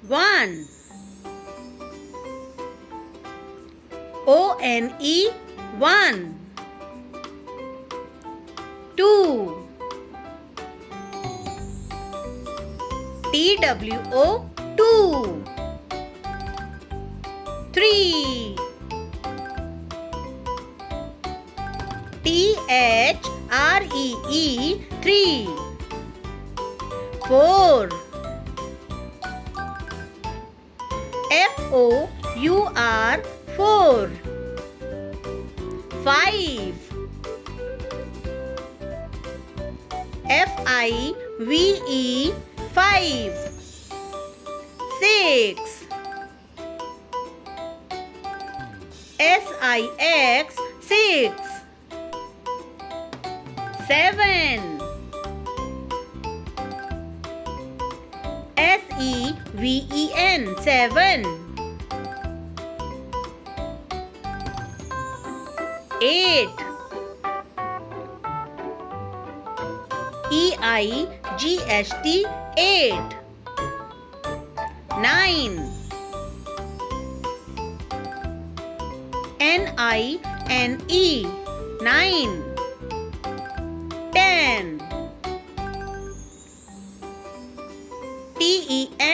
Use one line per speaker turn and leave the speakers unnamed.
1. O-N-E 1. 2. T-W-O 2. 3. T-H-R-E-E 3. 4. F-O-U-R 4. 5. F-I-V-E 5. 6. S-I-X 6. 7. S-E-V-E-N 7. 8. E-I-G-H-T 8. 9. N-I-N-E 9. 10. T-E-N